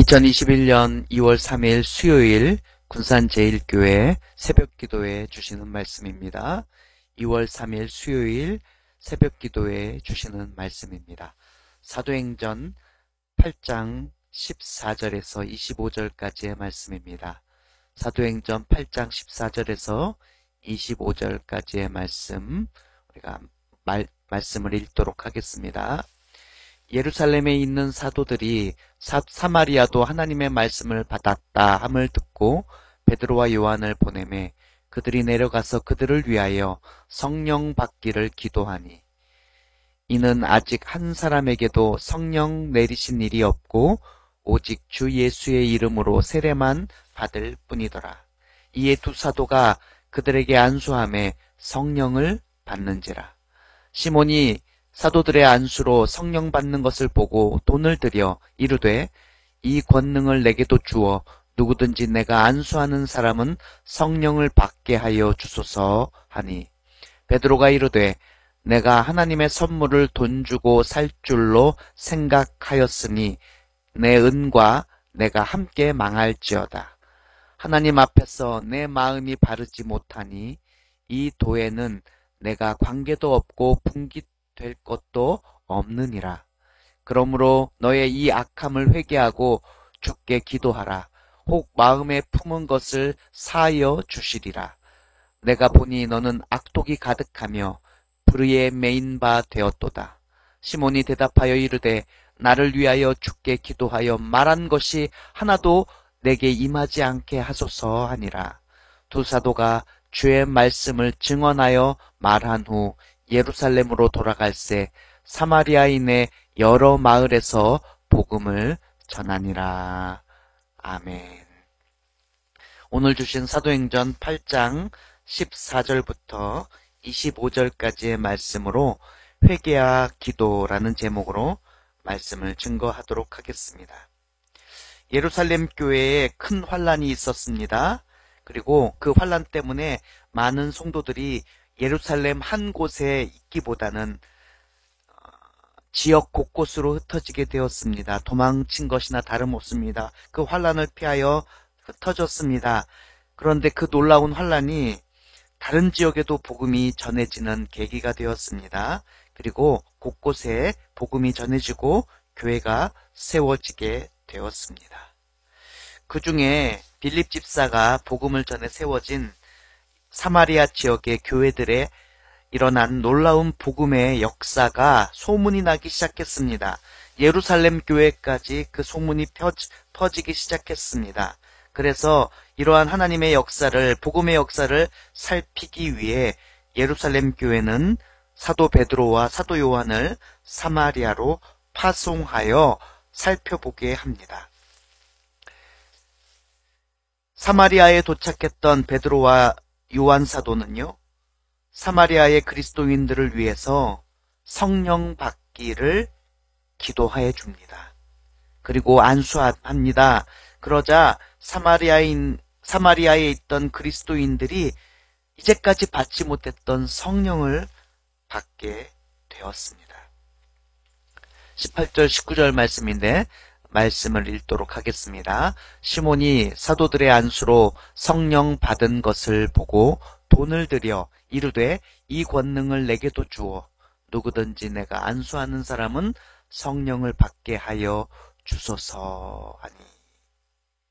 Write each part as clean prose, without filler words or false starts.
(2021년 2월 3일) 수요일 군산제일교회 새벽기도에 주시는 말씀입니다. 2월 3일 수요일 새벽기도에 주시는 말씀입니다. 사도행전 8장 14절에서 25절까지의 말씀입니다. 사도행전 8장 14절에서 25절까지의 말씀, 우리가 말씀을 읽도록 하겠습니다. 예루살렘에 있는 사도들이 사마리아도 하나님의 말씀을 받았다 함을 듣고 베드로와 요한을 보내매 그들이 내려가서 그들을 위하여 성령 받기를 기도하니, 이는 아직 한 사람에게도 성령 내리신 일이 없고 오직 주 예수의 이름으로 세례만 받을 뿐이더라. 이에 두 사도가 그들에게 안수하매 성령을 받는지라. 시몬이 사도들의 안수로 성령 받는 것을 보고 돈을 들여 이르되, 이 권능을 내게도 주어 누구든지 내가 안수하는 사람은 성령을 받게 하여 주소서 하니, 베드로가 이르되, 내가 하나님의 선물을 돈 주고 살 줄로 생각하였으니 내 은과 내가 함께 망할지어다. 하나님 앞에서 내 마음이 바르지 못하니 이 도에는 내가 관계도 없고 분깃될 것도 없느니라. 그러므로 너의 이 악함을 회개하고 주께 기도하라. 혹 마음에 품은 것을 사하여 주시리라. 내가 보니 너는 악독이 가득하며 불의에 매인 바 되었도다. 시몬이 대답하여 이르되, 나를 위하여 주께 기도하여 말한 것이 하나도 내게 임하지 않게 하소서 하니라. 두 사도가 주의 말씀을 증언하여 말한 후 예루살렘으로 돌아갈새 사마리아인의 여러 마을에서 복음을 전하니라. 아멘. 오늘 주신 사도행전 8장 14절부터 25절까지의 말씀으로 회개와 기도라는 제목으로 말씀을 증거하도록 하겠습니다. 예루살렘 교회에 큰 환란이 있었습니다. 그리고 그 환란 때문에 많은 성도들이 예루살렘 한 곳에 있기보다는 지역 곳곳으로 흩어지게 되었습니다. 도망친 것이나 다름없습니다. 그 환란을 피하여 흩어졌습니다. 그런데 그 놀라운 환란이 다른 지역에도 복음이 전해지는 계기가 되었습니다. 그리고 곳곳에 복음이 전해지고 교회가 세워지게 되었습니다. 그 중에 빌립 집사가 복음을 전해 세워진 사마리아 지역의 교회들에 일어난 놀라운 복음의 역사가 소문이 나기 시작했습니다. 예루살렘 교회까지 그 소문이 퍼지기 시작했습니다. 그래서 이러한 하나님의 역사를, 복음의 역사를 살피기 위해 예루살렘 교회는 사도 베드로와 사도 요한을 사마리아로 파송하여 살펴보게 합니다. 사마리아에 도착했던 베드로와 요한 사도는요, 사마리아의 그리스도인들을 위해서 성령 받기를 기도해 줍니다. 그리고 안수합니다. 그러자 사마리아에 있던 그리스도인들이 이제까지 받지 못했던 성령을 받게 되었습니다. 18절 19절 말씀인데 말씀을 읽도록 하겠습니다. 시몬이 사도들의 안수로 성령 받은 것을 보고 돈을 들여 이르되 이 권능을 내게도 주어 누구든지 내가 안수하는 사람은 성령을 받게 하여 주소서 하니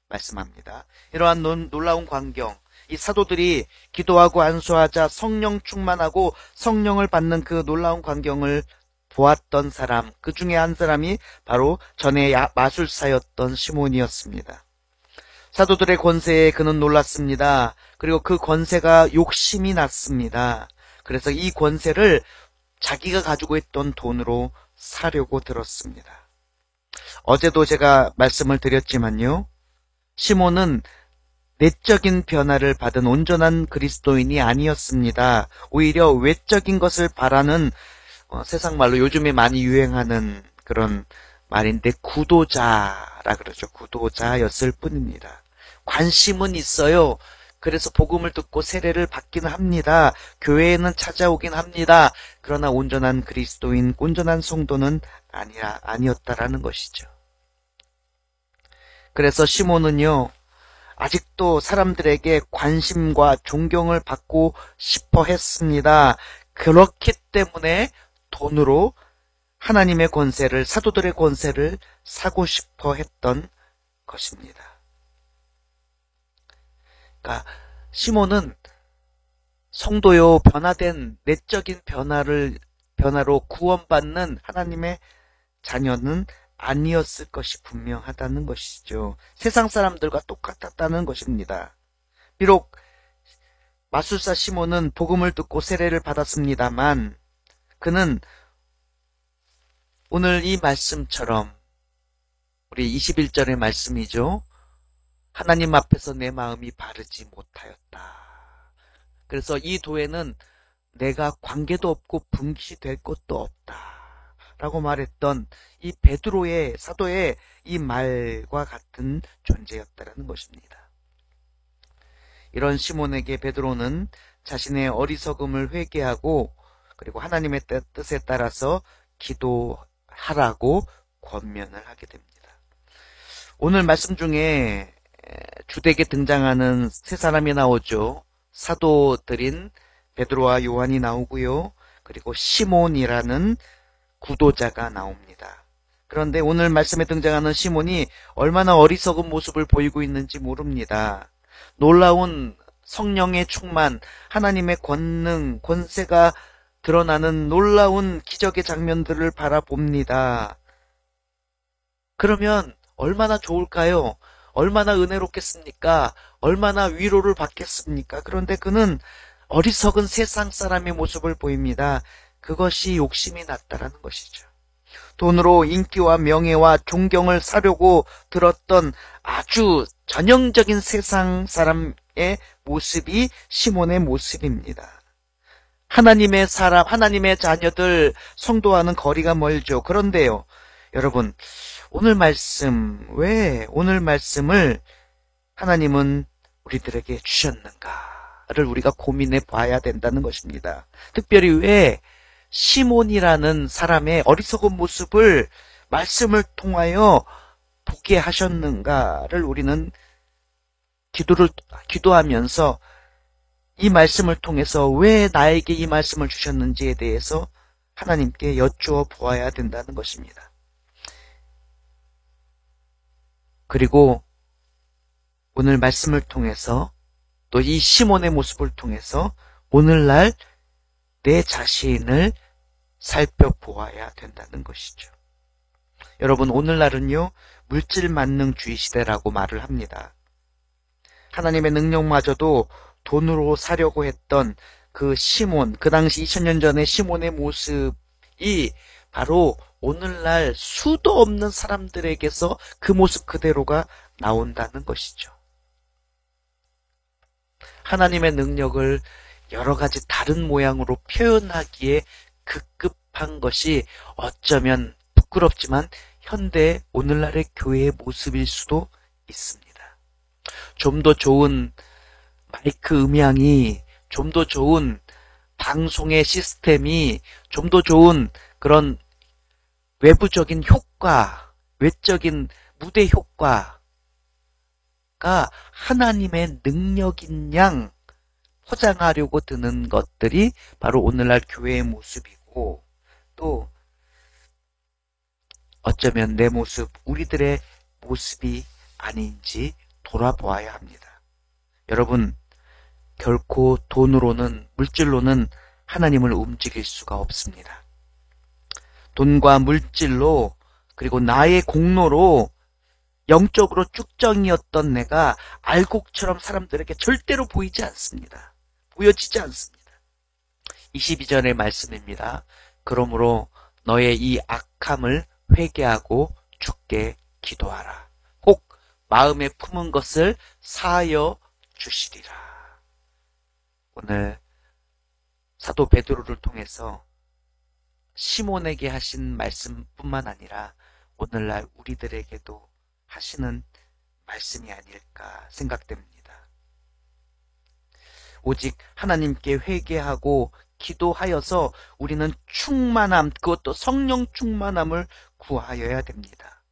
말씀합니다. 이러한 놀라운 광경, 이 사도들이 기도하고 안수하자 성령 충만하고 성령을 받는 그 놀라운 광경을 보았던 사람, 그 중에 한 사람이 바로 전에 마술사였던 시몬이었습니다. 사도들의 권세에 그는 놀랐습니다. 그리고 그 권세가 욕심이 났습니다. 그래서 이 권세를 자기가 가지고 있던 돈으로 사려고 들었습니다. 어제도 제가 말씀을 드렸지만요, 시몬은 내적인 변화를 받은 온전한 그리스도인이 아니었습니다. 오히려 외적인 것을 바라는 세상 말로 요즘에 많이 유행하는 그런 말인데 구도자라 그러죠. 구도자였을 뿐입니다. 관심은 있어요. 그래서 복음을 듣고 세례를 받기는 합니다. 교회에는 찾아오긴 합니다. 그러나 온전한 그리스도인, 온전한 성도는 아니었다라는 것이죠. 그래서 시몬은요, 아직도 사람들에게 관심과 존경을 받고 싶어 했습니다. 그렇기 때문에 돈으로 하나님의 권세를, 사도들의 권세를 사고 싶어 했던 것입니다. 그러니까 시몬은 성도요, 변화된 내적인 변화로 구원받는 하나님의 자녀는 아니었을 것이 분명하다는 것이죠. 세상 사람들과 똑같았다는 것입니다. 비록 마술사 시몬은 복음을 듣고 세례를 받았습니다만 그는 오늘 이 말씀처럼 우리 21절의 말씀이죠. 하나님 앞에서 내 마음이 바르지 못하였다. 그래서 이 도에는 내가 관계도 없고 분기될 것도 없다. 라고 말했던 이 베드로의 사도의 이 말과 같은 존재였다라는 것입니다. 이런 시몬에게 베드로는 자신의 어리석음을 회개하고 그리고 하나님의 뜻에 따라서 기도하라고 권면을 하게 됩니다. 오늘 말씀 중에 주되게 등장하는 세 사람이 나오죠. 사도들인 베드로와 요한이 나오고요. 그리고 시몬이라는 구도자가 나옵니다. 그런데 오늘 말씀에 등장하는 시몬이 얼마나 어리석은 모습을 보이고 있는지 모릅니다. 놀라운 성령의 충만, 하나님의 권능, 권세가 드러나는 놀라운 기적의 장면들을 바라봅니다. 그러면 얼마나 좋을까요? 얼마나 은혜롭겠습니까? 얼마나 위로를 받겠습니까? 그런데 그는 어리석은 세상 사람의 모습을 보입니다. 그것이 욕심이 났다라는 것이죠. 돈으로 인기와 명예와 존경을 사려고 들었던 아주 전형적인 세상 사람의 모습이 시몬의 모습입니다. 하나님의 사람, 하나님의 자녀들, 성도와는 거리가 멀죠. 그런데요, 여러분, 오늘 말씀을 하나님은 우리들에게 주셨는가를 우리가 고민해 봐야 된다는 것입니다. 특별히 왜 시몬이라는 사람의 어리석은 모습을 말씀을 통하여 보게 하셨는가를 우리는 기도하면서 이 말씀을 통해서 왜 나에게 이 말씀을 주셨는지에 대해서 하나님께 여쭈어 보아야 된다는 것입니다. 그리고 오늘 말씀을 통해서 또 이 시몬의 모습을 통해서 오늘날 내 자신을 살펴보아야 된다는 것이죠. 여러분, 오늘날은요, 물질 만능주의 시대라고 말을 합니다. 하나님의 능력마저도 돈으로 사려고 했던 그 시몬, 그 당시 2000년 전의 시몬의 모습이 바로 오늘날 수도 없는 사람들에게서 그 모습 그대로가 나온다는 것이죠. 하나님의 능력을 여러 가지 다른 모양으로 표현하기에 급급한 것이 어쩌면 부끄럽지만 현대 오늘날의 교회의 모습일 수도 있습니다. 좀 더 좋은 마이크 음향이, 좀 더 좋은 방송의 시스템이, 좀 더 좋은 그런 외부적인 효과, 외적인 무대 효과가 하나님의 능력인 양 포장하려고 드는 것들이 바로 오늘날 교회의 모습이고, 또 어쩌면 내 모습, 우리들의 모습이 아닌지 돌아보아야 합니다. 여러분, 결코 돈으로는, 물질로는 하나님을 움직일 수가 없습니다. 돈과 물질로, 그리고 나의 공로로 영적으로 쭉정이었던 내가 알곡처럼 사람들에게 절대로 보이지 않습니다. 보여지지 않습니다. 22절의 말씀입니다. 그러므로 너의 이 악함을 회개하고 주께 기도하라. 혹 마음에 품은 것을 사하여 주시리라. 오늘 사도 베드로를 통해서 시몬에게 하신 말씀뿐만 아니라 오늘날 우리들에게도 하시는 말씀이 아닐까 생각됩니다. 오직 하나님께 회개하고 기도하여서 우리는 충만함, 그것도 성령 충만함을 구하여야 됩니다.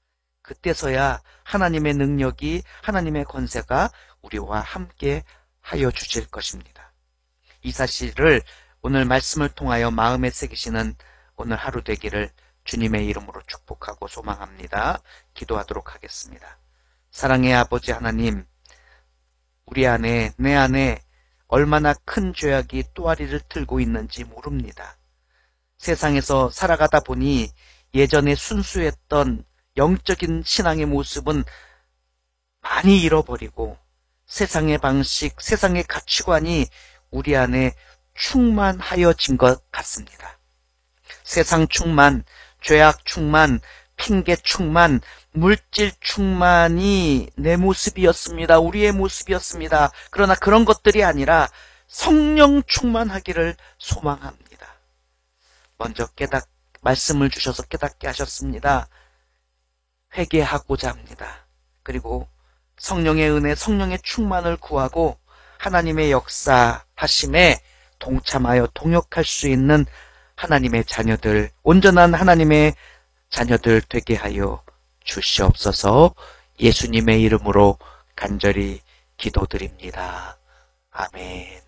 그때서야 하나님의 능력이, 하나님의 권세가 우리와 함께 하여 주실 것입니다. 이 사실을 오늘 말씀을 통하여 마음에 새기시는 오늘 하루 되기를 주님의 이름으로 축복하고 소망합니다. 기도하도록 하겠습니다. 사랑의 아버지 하나님, 우리 안에, 내 안에 얼마나 큰 죄악이 또아리를 틀고 있는지 모릅니다. 세상에서 살아가다 보니 예전에 순수했던 영적인 신앙의 모습은 많이 잃어버리고 세상의 방식, 세상의 가치관이 우리 안에 충만하여진 것 같습니다. 세상 충만, 죄악 충만, 핑계 충만, 물질 충만이 내 모습이었습니다. 우리의 모습이었습니다. 그러나 그런 것들이 아니라 성령 충만하기를 소망합니다. 먼저 말씀을 주셔서 깨닫게 하셨습니다. 회개하고자 합니다. 그리고 성령의 은혜, 성령의 충만을 구하고 하나님의 역사하심에 동참하여 동역할 수 있는 하나님의 자녀들, 온전한 하나님의 자녀들 되게 하여 주시옵소서. 예수님의 이름으로 간절히 기도드립니다. 아멘.